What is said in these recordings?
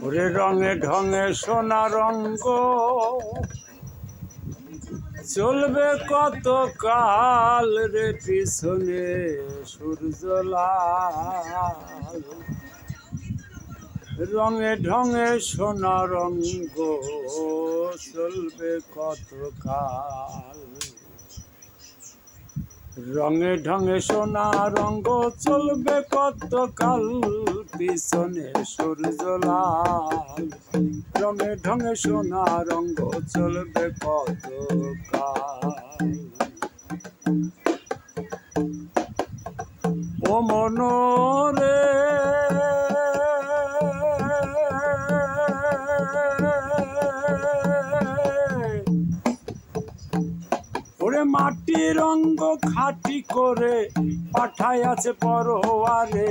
ওরে রঙে ঢঙে সোনা রঙ্গ চলবে কত কাল রে পিছনে সূর্য লাল। রঙে ঢঙে সোনা রঙ্গ চলবে কত কাল। রঙে ঢঙে সোনা রঙ্গ চলবে কত কাল পিছনে সূর্য লাল। রঙে ঢঙে সোনা রঙ্গ চলবে কত কাল। ও মনোরে ওরে মাটি রঙ্গ খাটি করে পাঠায় আছে পরোয়ারে,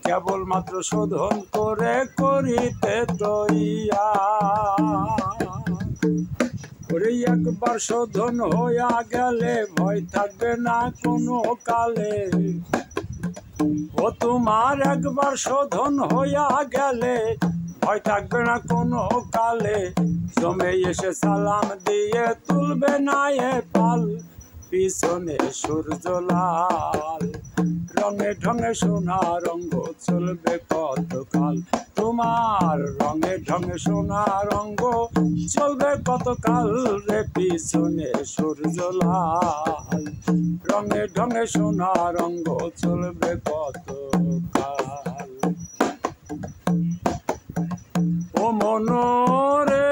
কেবলমাত্র শোধন করে করিতে তৈয়া। ওরে একবার শোধন হইয়া গেলে ভয় থাকবে না কোনো কালে। ও তোমার একবার শোধন হইয়া গেলে ভয় থাকবে না কোনো কালে। জমে এসে সালাম দিয়ে তুলবে না এ পাল পিছনে সূর্য লাল। রঙে ঢঙে সোনা রঙ্গ চলবে কত কাল। তোমার রঙে ঢঙে সোনা রঙ্গ চলবে কত কাল রে পিছনে সূর্য লাল। রঙে ঢঙে সোনা রঙ্গ চলবে কত কাল। ও মনোরে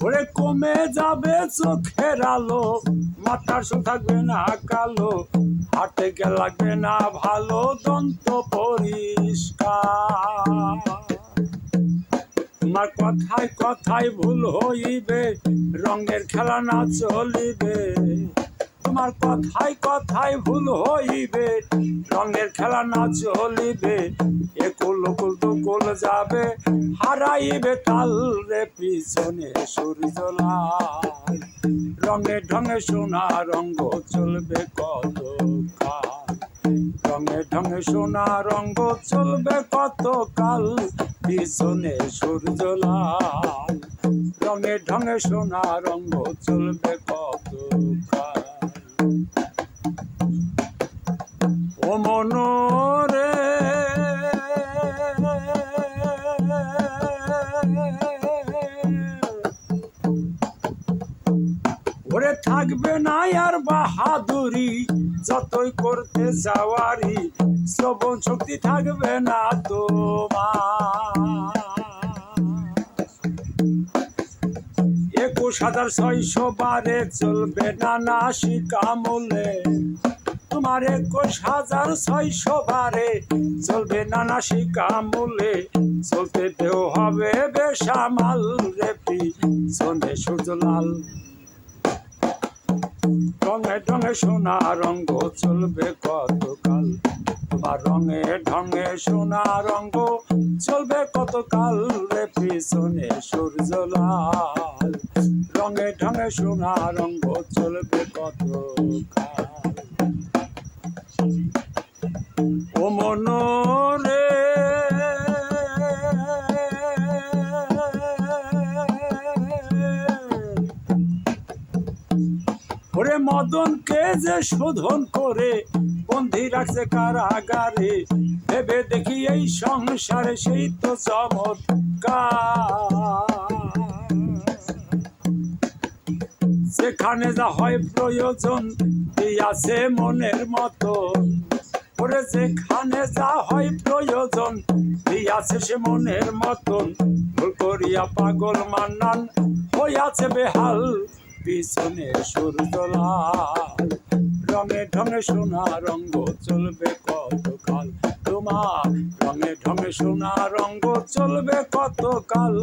ওরে কমে যাবে চোখের আলো, মাথার চুল থাকবে না কালো, হাঁটতে গেলে লাগবে না ভালো দন্ত পরিষ্কার। তোমার কথায় কথায় ভুল হইবে, রঙের খেলা না চলিবে। তোমার কথায় কথায় ভুল হইবে, রঙের খেলা না চলিবে। একুল উকুল দুকুল যাবে, হারাইবে তাল রে পিছনে সূর্য লাল। রঙে ঢঙে সোনা রঙ্গ চলবে কত কাল। রঙে ঢঙে সোনা রঙ্গ চলবে কত কাল পিছনে সূর্য লাল। রঙে ঢঙে সোনা রঙ্গ চলবে কত কাল। ও মনোরে ওরে থাকবে না আর বাহাদুরি, যতই করতে যাওয়ারি শ্রবণ শক্তি থাকবে না তোমার। ২১,৬০০ বারে চলবে না নাসিকামূলে। তোমার ২১,৬০০ বারে চলবে না নাসিকামূলে। চলতে দেও হবে বেসামাল রে পিছনে সূর্য লাল। রঙে ঢঙে সোনা রঙ্গ চলবে কত কাল। তোমার রঙে ঢঙে সোনা রঙ্গ চলবে কত কাল রে পিছনে সূর্য লাল। রঙে ঢঙে সোনা রঙ্গ চলবে কত কাল। ও মনোরে ওরে মদনকে যে শোধন করে বন্দি রাখছে কারাগারে, ভেবে দেখি এই সংসারে সেই তো চমৎকার। যেখানে যা হয় প্রয়োজন দিয়াছে মনের মতন। ওরে যেখানে যা হয় প্রয়োজন দিয়াছে সে মনের মতন। ভুল করিয়া পাগল মান্নান হইয়াছে বেহাল পিছনে সূর্য লাল। রঙে ঢঙে সোনা রঙ্গ চলবে কত কাল। তোমার রঙে ঢঙে সোনা রঙ্গ চলবে কত কাল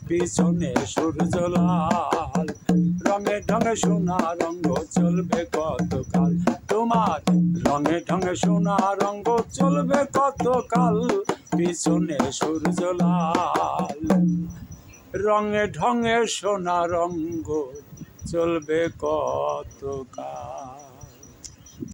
পিছনে সূর্য লাল। রঙে ঢঙে সোনা রঙ্গ চলবে কত কাল। তোমার রঙে ঢঙে সোনা রঙ্গ চলবে কত কাল পিছনে সূর্য লাল। রঙে ঢঙে সোনা রঙ্গ চলবে কত কাল।